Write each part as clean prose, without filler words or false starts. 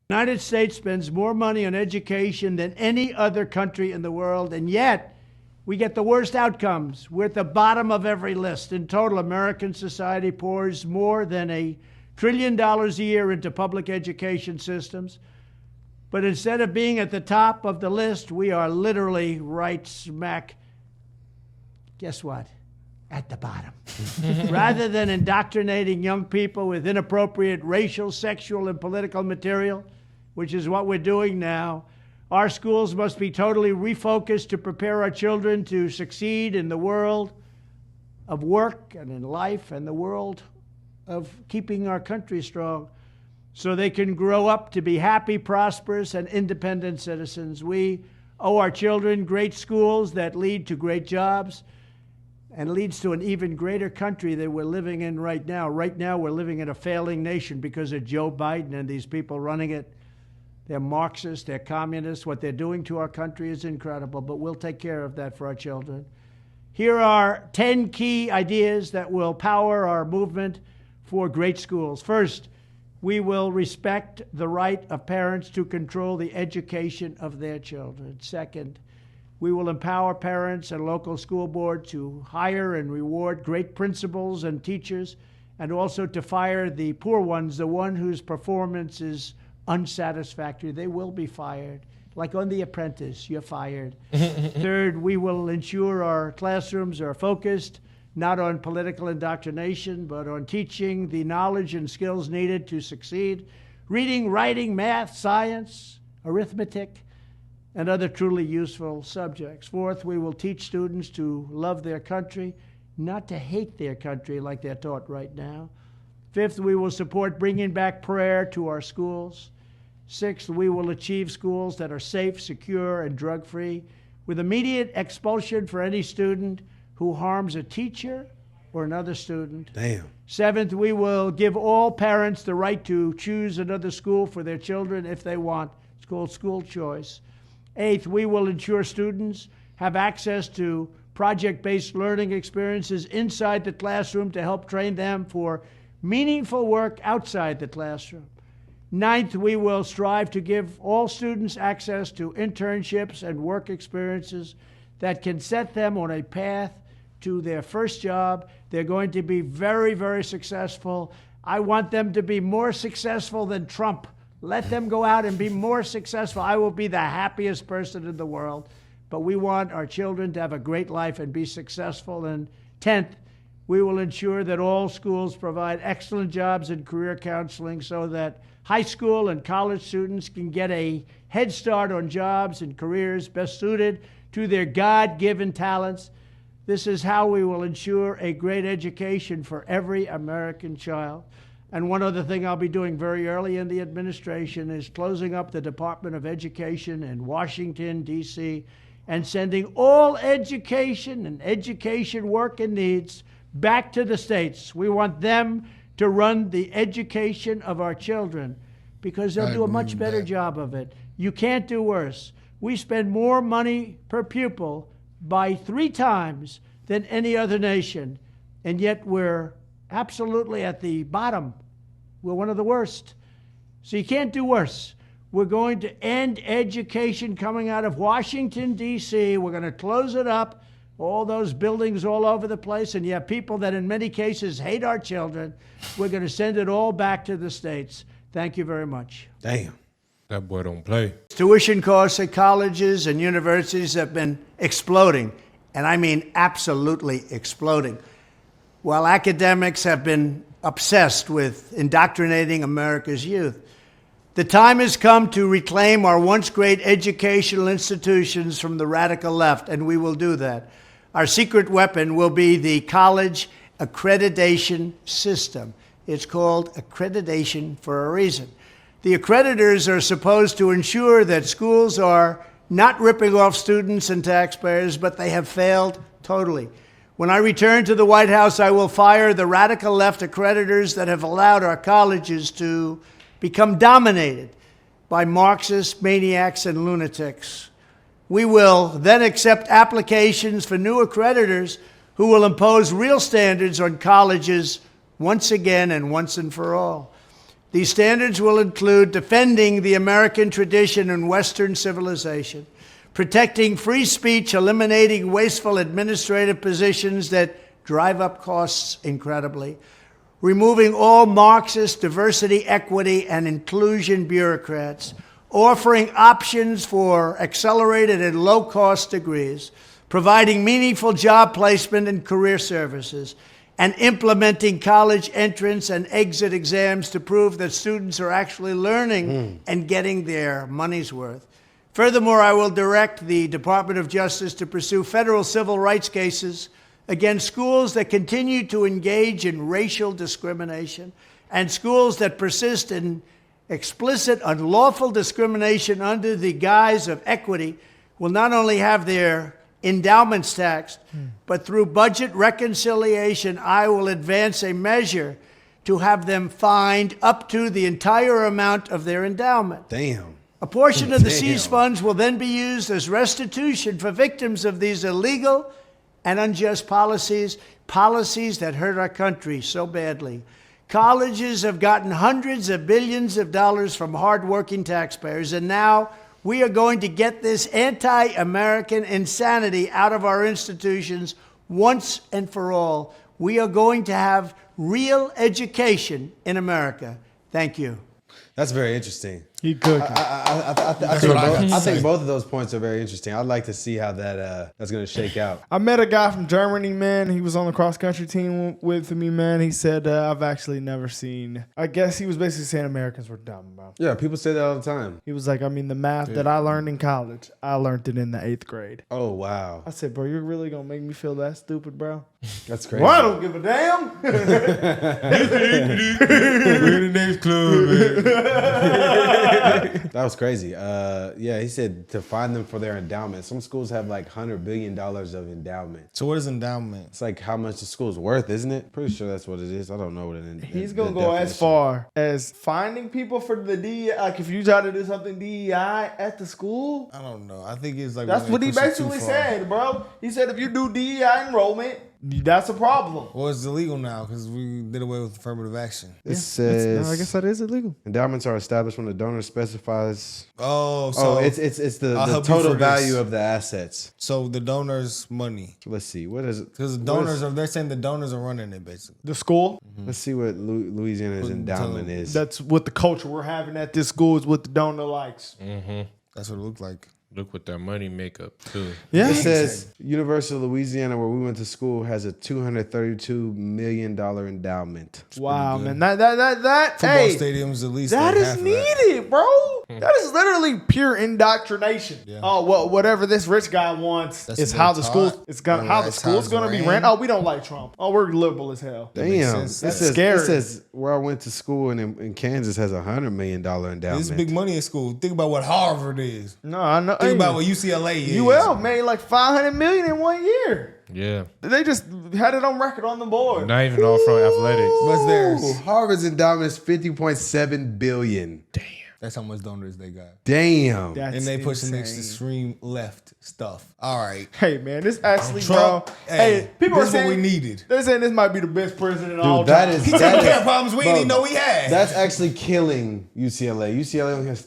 The United States spends more money on education than any other country in the world, and yet we get the worst outcomes. We're at the bottom of every list. In total, American society pours more than $1 trillion a year into public education systems. But instead of being at the top of the list, we are literally right smack, guess what? At the bottom. Rather than indoctrinating young people with inappropriate racial, sexual, and political material, which is what we're doing now, our schools must be totally refocused to prepare our children to succeed in the world of work and in life and the world of keeping our country strong so they can grow up to be happy, prosperous, and independent citizens. We owe our children great schools that lead to great jobs and leads to an even greater country that we're living in right now. Right now, we're living in a failing nation because of Joe Biden and these people running it. They're Marxists, they're communists. What they're doing to our country is incredible, but we'll take care of that for our children. Here are 10 key ideas that will power our movement for great schools. First, we will respect the right of parents to control the education of their children. Second, we will empower parents and local school board to hire and reward great principals and teachers, and also to fire the poor ones, the one whose performance is unsatisfactory. They will be fired. Like on The Apprentice, you're fired. Third, we will ensure our classrooms are focused not on political indoctrination, but on teaching the knowledge and skills needed to succeed. Reading, writing, math, science, arithmetic, and other truly useful subjects. Fourth, we will teach students to love their country, not to hate their country like they're taught right now. Fifth, we will support bringing back prayer to our schools. Sixth, we will achieve schools that are safe, secure, and drug-free, with immediate expulsion for any student who harms a teacher or another student. Damn. Seventh, we will give all parents the right to choose another school for their children if they want. It's called school choice. Eighth, we will ensure students have access to project-based learning experiences inside the classroom to help train them for meaningful work outside the classroom. Ninth, we will strive to give all students access to internships and work experiences that can set them on a path to their first job. They're going to be very, very successful. I want them to be more successful than Trump. Let them go out and be more successful. I will be the happiest person in the world. But we want our children to have a great life and be successful. And 10th, we will ensure that all schools provide excellent jobs and career counseling so that high school and college students can get a head start on jobs and careers best suited to their God-given talents. This is how we will ensure a great education for every American child. And one other thing I'll be doing very early in the administration is closing up the Department of Education in Washington, D.C., and sending all education and education work and needs back to the states. We want them to run the education of our children because they'll do a much better job of it. You can't do worse. We spend more money per pupil by 3 times than any other nation, and yet we're absolutely at the bottom. We're one of the worst. So you can't do worse. We're going to end education coming out of Washington, D.C. We're going to close it up, all those buildings all over the place, and you have people that in many cases hate our children. We're going to send it all back to the states. Thank you very much. Damn. That boy don't play. Tuition costs at colleges and universities have been exploding, and I mean absolutely exploding, while academics have been obsessed with indoctrinating America's youth. The time has come to reclaim our once great educational institutions from the radical left, and we will do that. Our secret weapon will be the college accreditation system. It's called accreditation for a reason. The accreditors are supposed to ensure that schools are not ripping off students and taxpayers, but they have failed totally. When I return to the White House, I will fire the radical left accreditors that have allowed our colleges to become dominated by Marxist maniacs and lunatics. We will then accept applications for new accreditors who will impose real standards on colleges once again and once and for all. These standards will include defending the American tradition and Western civilization, protecting free speech, eliminating wasteful administrative positions that drive up costs incredibly, removing all Marxist diversity, equity, and inclusion bureaucrats, offering options for accelerated and low-cost degrees, providing meaningful job placement and career services, and implementing college entrance and exit exams to prove that students are actually learning and getting their money's worth. Furthermore, I will direct the Department of Justice to pursue federal civil rights cases against schools that continue to engage in racial discrimination and schools that persist in explicit unlawful discrimination under the guise of equity will not only have their endowments taxed, but through budget reconciliation, I will advance a measure to have them fined up to the entire amount of their endowment. Damn. A portion of the seized funds will then be used as restitution for victims of these illegal and unjust policies that hurt our country so badly. Colleges have gotten hundreds of billions of dollars from hardworking taxpayers, and now we are going to get this anti-American insanity out of our institutions once and for all. We are going to have real education in America. Thank you. That's very interesting. He cooking. I think both of those points are very interesting. I'd like to see how that's going to shake out. I met a guy from Germany, man. He was on the cross country team with me, man. He said, I've actually never seen. I guess he was basically saying Americans were dumb, bro. Yeah, people say that all the time. He was like, I mean, the math that I learned in college, I learned it in the 8th grade. Oh, wow. I said, bro, you're really going to make me feel that stupid, bro? That's crazy. Well, I don't give a damn. We're the next club, man. That was crazy. Yeah, he said to find them for their endowment. Some schools have like $100 billion of endowment. So what is endowment? It's like how much the school's worth, isn't it? Pretty sure that's what it is. I don't know what it is. He's going to go as far as finding people for the DEI. Like if you try to do something DEI at the school. I don't know. I think it's like That's what he basically said, bro. He said if you do DEI enrollment, that's a problem. Well, it's illegal now because we did away with affirmative action. It says, I guess that is illegal. Endowments are established when the donor specifies. So it's the total value of the assets. So the donor's money. So let's see. What is it? Because they're saying the donors are running it basically. The school? Let's see what Louisiana's endowment is. That's what the culture we're having at this school is what the donor likes. That's what it looked like. Look what that money make up too. Yeah. It says University of Louisiana, where we went to school, has a $232 million endowment. Wow, man. That Football stadiums at least. That like is half of needed, bro. That is literally pure indoctrination. Yeah. Oh, well, whatever this rich guy wants is how the school. It's gonna how the school's gonna be ran. Oh, we don't like Trump. Oh, we're liberal as hell. Damn. That's scary. It says where I went to school in Kansas has a $100 million endowment. It's big money in school. Think about what Harvard is. No, I know. Think about what UCLA is. UL made like $500 million in 1 year. Yeah. They just had it on record on the board. Not even all from athletics. What's theirs? Ooh, Harvard's endowment is $50.7 billion. Damn. That's how much donors they got. Damn. That's And they pushing the insane. extreme left stuff. All right. Hey, man, this actually, Trump, bro. hey, people this are is saying what we needed. They're saying this might be the best president of all that time. is- He took care of problems we didn't even know we had. That's actually killing UCLA. UCLA only has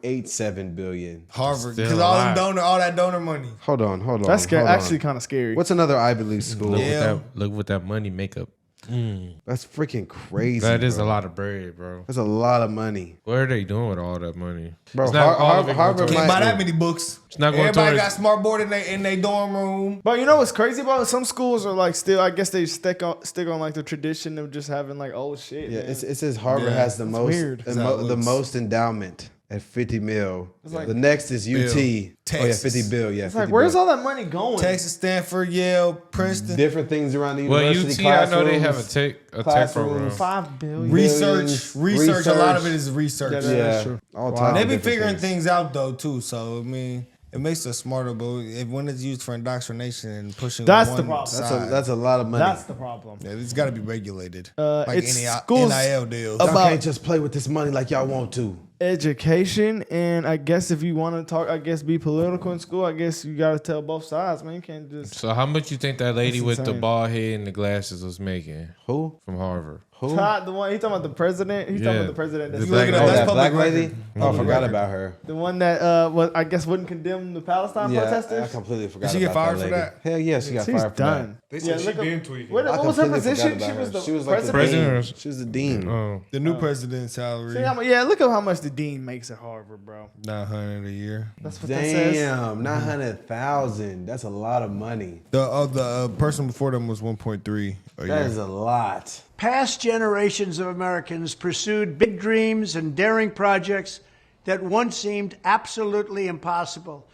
$3.87 billion. Harvard. Still Because all that donor money. Hold on. That's hold on. actually kind of scary. What's another Ivy League school? Yeah. Look what that money make up. That's freaking crazy. That is bro. a lot of bread, bro. That's a lot of money. What are they doing with all that money? Bro, It's not all of it going Harvard towards- Can't buy might- that many books. It's not going Everybody towards- got smart board in their dorm room. But you know what's crazy about it? Some schools are like still, I guess they stick on like the tradition of just having like old shit. Yeah, man. it says Harvard Yeah, has the most weird. the most endowment at 50 mil. like- The next is UT. Texas. Oh yeah, 50 bill. Yeah, It's like, 50 where's bill. all that money going? Texas, Stanford, Yale, Princeton. Different things around the Well, university. UT, I know they have a classrooms. tech program. Classrooms. $5 billion. Research. A lot of it is research. Yeah, Yeah, that's true. all Wow. types They of be different figuring things out though too. So I mean, it makes us smarter. But when it's used for indoctrination and pushing, That's one the problem. side, That's a lot of money. That's the problem. yeah, it's got to be regulated. Like It's any schools NIL deals. Y'all about- can't just play with this money like y'all want to. Education, and I guess if you want to talk, I guess be political in school, I guess you got to tell both sides, man. You can't just. So how much you think that lady That's with the insane. bald head and the glasses was making Who? from Harvard? Who? Todd, the one he's talking about the president. He's talking Yeah. about the president. The That's black looking at Oh, that's that public black lady? record. Oh, I forgot about her. the one that I guess wouldn't condemn the Palestine Yeah, I protesters. completely forgot Did she get about fired that for lady. that? Hell yeah, she got She's fired for done. They said she look up- been tweaking. What that. I was her completely forgot position? about She her. was the She was like the president. dean. She was the dean. Oh. The new president's salary, See look up how much the dean makes at Harvard, bro. 900 a year. That's what that says. Damn, 900,000. That's a lot of money. The person before them was 1.3 a That year. is a lot. Past generations of Americans pursued big dreams and daring projects that once seemed absolutely impossible.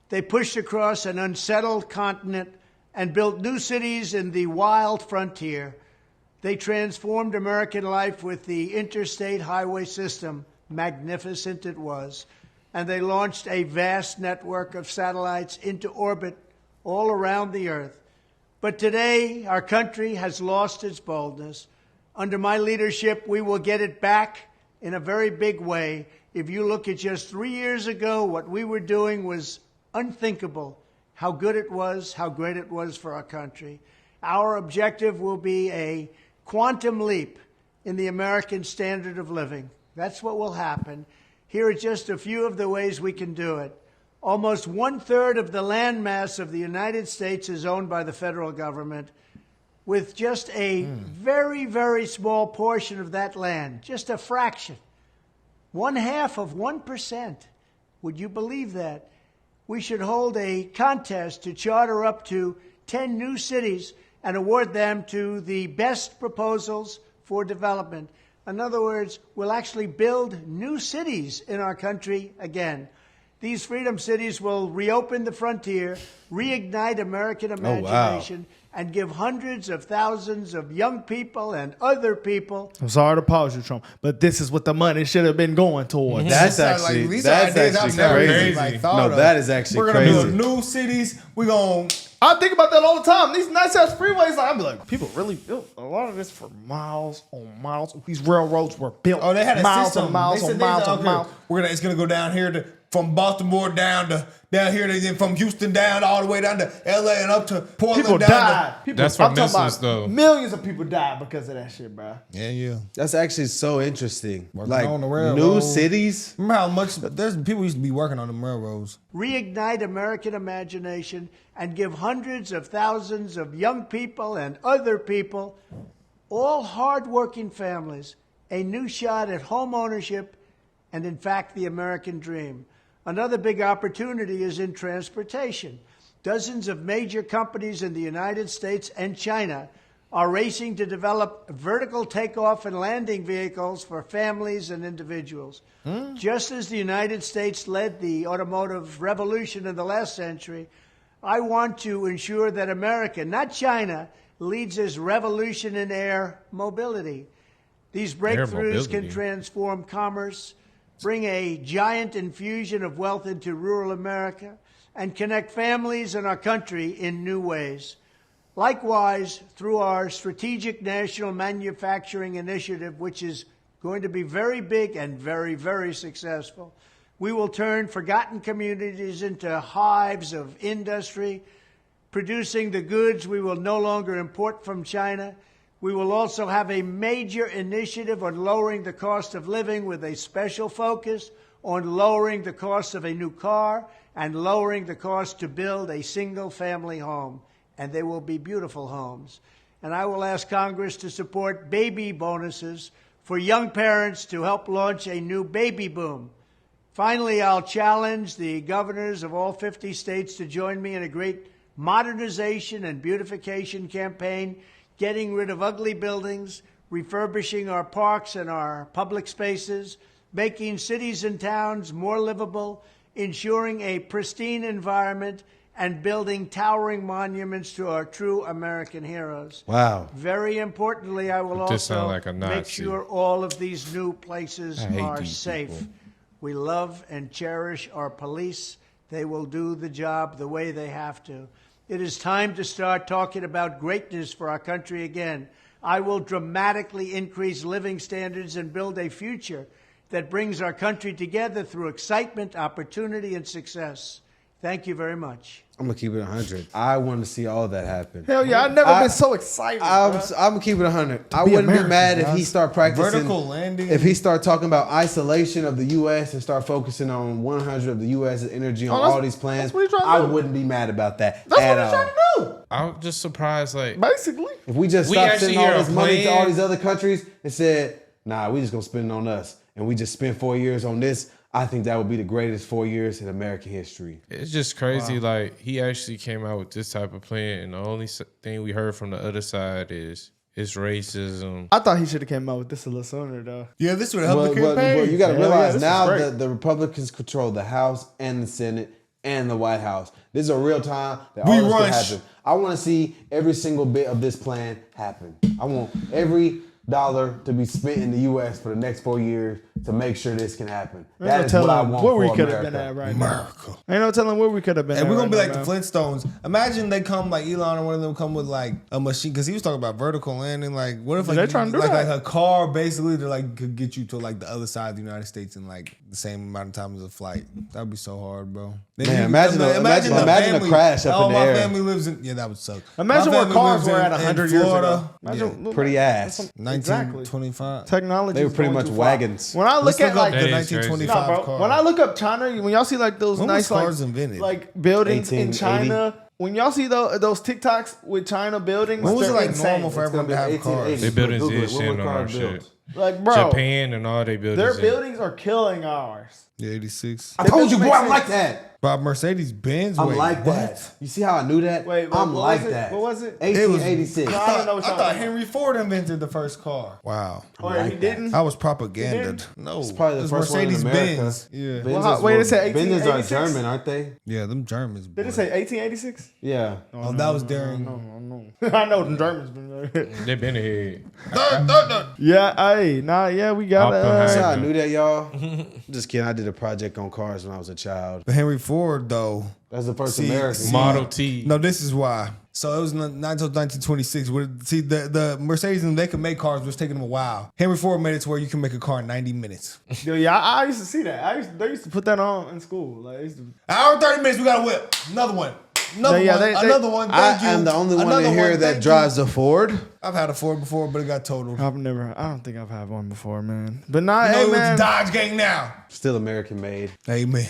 They pushed across an unsettled continent and built new cities in the wild frontier. They transformed American life with the interstate highway system. Magnificent it was. And they launched a vast network of satellites into orbit all around the earth. But today, our country has lost its boldness. Under my leadership, we will get it back in a very big way. If you look at just 3 years ago, what we were doing was unthinkable. How good it was, how great it was for our country. Our objective will be a quantum leap in the American standard of living. That's what will happen. Here are just a few of the ways we can do it. Almost 1/3 of the land mass of the United States is owned by the federal government, with just a very, very small portion of that land, just a fraction, 1/2 of 1%. Would you believe that? We should hold a contest to charter up to 10 new cities and award them to the best proposals for development. In other words, we'll actually build new cities in our country again. These freedom cities will reopen the frontier, reignite American imagination, and give hundreds of thousands of young people and other people. I'm sorry to pause you, Trump, but this is what the money should have been going towards. That's These are actually these are ideas I've never crazy. even, thought No, of. that is actually We're gonna crazy. build new cities. We're gonna I think about that all the time. These nice ass freeways, I'm like, people really built a lot of this for miles on miles. These railroads were built. they had a miles system. and miles They said and they miles said, and okay, miles. it's gonna go down here from Baltimore down here, then from Houston down all the way down to LA and up to Portland. People down died. People, That's for I'm talking missiles, about though. millions of people died because of that shit, bro. Yeah. That's actually so interesting. Working Like on the railroad. new cities. Remember how much there's people used to be working on the railroads. Reignite American imagination and give hundreds of thousands of young people and other people, all hardworking families, a new shot at home ownership and, in fact, the American dream. Another big opportunity is in transportation. Dozens of major companies in the United States and China are racing to develop vertical takeoff and landing vehicles for families and individuals. Just as the United States led the automotive revolution in the last century, I want to ensure that America, not China, leads this revolution in air mobility. These breakthroughs can mobility. transform commerce, bring a giant infusion of wealth into rural America, and connect families and our country in new ways. Likewise, through our Strategic National Manufacturing Initiative, which is going to be very big and very, very successful, we will turn forgotten communities into hives of industry, producing the goods we will no longer import from China. We will also have a major initiative on lowering the cost of living with a special focus on lowering the cost of a new car and lowering the cost to build a single-family home. And they will be beautiful homes. And I will ask Congress to support baby bonuses for young parents to help launch a new baby boom. Finally, I'll challenge the governors of all 50 states to join me in a great modernization and beautification campaign, getting rid of ugly buildings, refurbishing our parks and our public spaces, making cities and towns more livable, ensuring a pristine environment, and building towering monuments to our true American heroes. Wow. Very importantly, I will This also sound like a make Nazi. sure all of these new places I hate are these safe. people. We love and cherish our police. They will do the job the way they have to. It is time to start talking about greatness for our country again. I will dramatically increase living standards and build a future that brings our country together through excitement, opportunity, and success. Thank you very much. I'm gonna keep it 100. I want to see all that happen. Hell yeah, I've never been so excited. I'm bro. gonna keep it 100. I wouldn't be American, mad if he guys. start practicing Vertical landing. If he start talking about isolation of the U.S. and start focusing on 100 of the U.S.'s energy on that's- all these plans, that's what he's trying to I do. wouldn't be mad about that That's at what he's all. trying to do. I'm just surprised. Like, Basically. If we just We stopped actually sending all hear a this money to plan. all these other countries and said, nah, we just gonna spend it on us, and we just spent 4 years on this, I think that would be the greatest 4 years in American history. it's just crazy. Like, he actually came out with this type of plan, and the only thing we heard from the other side is it's racism. I thought he should have came out with this a little sooner, though. Yeah, this would help the But campaign. you got to Hell yeah, realize this is now great. that the Republicans control the House and the Senate and the White House. This is a real time that all We this can rush. happen. I want to see every single bit of this plan happen. I want every dollar to be spent in the U.S. for the next 4 years to make sure this can happen. That is what I want where for we could America. have been at right America. now. Ain't no telling where we could have been And at we're gonna right be now, like the man. Flintstones. Imagine they come like Elon or one of them come with like a machine because he was talking about vertical landing. Like, what if like, They trying to do like, that. like a car basically to like could get you to like the other side of the United States in like the same amount of time as a flight? That'd be so hard, bro. Then Man, you- imagine a crash up in the my air. family lives in. Yeah, that would suck. Imagine My where family cars lives were in- at in 100 years Florida. ago. Imagine, look, Pretty ass. 1925. Technology. They were is pretty going much too far. wagons. When I look Let's at look like up the That is crazy. 1925 Nah, bro. car. When I look up China, when y'all see like those When nice was cars like, invented? like buildings in 1880? China, when y'all see those TikToks with China buildings, When was it they're like insane. normal for It's gonna everyone to have be cars? 1880s. They buildings Google it. is When shit were on our cars built? shit. Like, bro, Japan and all they buildings. their in- buildings are killing ours. Yeah, 86. I told you, doesn't boy, make I'm like sense. that. Bob Mercedes Benz. I'm Wait, like what? that. You see how I knew that? Wait, I'm what like was it? that. What was it? 1886. No, I don't know what I y'all thought talking Henry Ford invented the first car. Wow. Oh, like he that. didn't? That was propaganda. didn't? No. It's probably the It was first one in Mercedes America. Benz. Yeah. Benzes Well, wait, it said Benzes are 1886? German, aren't they? Yeah, them Germans. Did boy. it say 1886? Yeah. Oh, that was during. I know the Germans been there. They been ahead. Yeah, hey, we got Oppenheimer. See how I knew that, y'all? Just kidding. I did a project on cars when I was a child. But Henry Ford, though. That's the first See, American. Model T. No, this is why. So it was not until 1926. See, the Mercedes, they could make cars, but it's taking them a while. Henry Ford made it to where you can make a car in 90 minutes. Yeah, I used to see that. They used to put that on in school. Like, I used to, Hour and 30 minutes, we got a whip. Another one. Another Yeah, one. they- Another one. Thank you. I am the only one Another in here one, that thank drives you. a Ford. I've had a Ford before, but it got totaled. I don't think I've had one before, man. But nah, You know hey, it was man. the Dodge gang now. Still American made. Amen.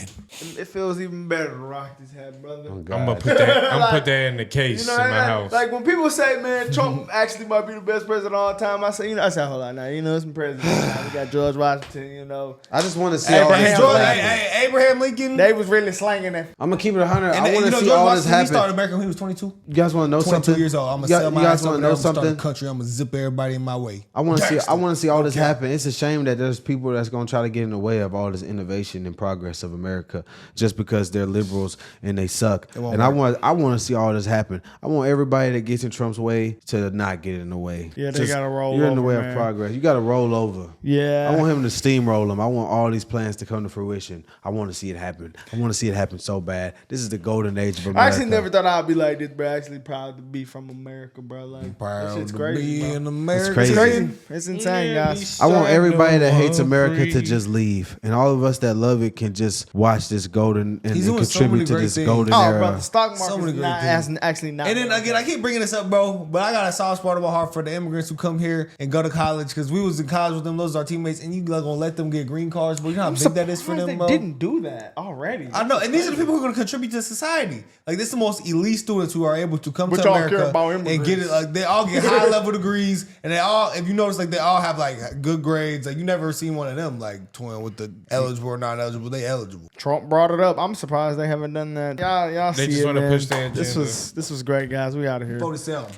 It feels even better to rock this hat, brother. Oh, I'm God. gonna put that. I'm put that in the case in my like, house. like when people say, man, Trump actually might be the best president of all time, I say, I say, hold on now, some presidents. Now. We got George Washington, I just want to see all Abraham this Lincoln. happen. Abraham Lincoln. They was really slanging it. I'm gonna keep it 100. and I want to George see all this Washington, he happen. started America when he was 22. You guys want to know 22 something? years old. I'm gonna You sell my guys ass wanna over know there. I'm gonna start something? a country. I'm gonna zip everybody in my way. I want to see. I Gangster. want to see all this happen. It's a shame that there's people that's going to try to get in the way of all this innovation and progress of America just because they're liberals and they suck. won't And I want to see all this happen. I want everybody that gets in Trump's way to not get in the way. Yeah, they gotta roll You're in the over, way man. of progress. You got to roll over. Yeah. I want him to steamroll them. I want all these plans to come to fruition. I want to see it happen. I want to see it happen so bad. This is the golden age of America. I actually never thought I'd be like this, bro. Actually proud to be from America, bro. Like, that Proud shit's to crazy, be bro. in America. It's crazy. It's crazy. It's insane, guys. I want everybody that hates Shadow America to free. just leave, and all of us that love it can just watch this golden and, He's and doing so many contribute to great this things. golden Oh, era. bro, the stock So market many is great not, things. has actually not. And then been again, I keep bringing this up, bro, but I got a soft spot in my heart for the immigrants who come here and go to college because we was in college with them. Those are our teammates, and you like gonna let them get green cards, but you know how I'm big that is for surprised them, they bro. didn't do that already. I know, and these are the people who are going to contribute to society. Like, this is the most elite students who are able to come But to y'all America care about and get it. immigrants. Like, they all get high level degrees, and they all, if you notice, like they all have like good grades. Like, you never seen one of them like toying with the eligible or not eligible. They eligible. Trump brought it up. I'm surprised they haven't done that. Y'all They see just it, wanna man. push their This agenda. was great, guys. We out of here. Vote to sell.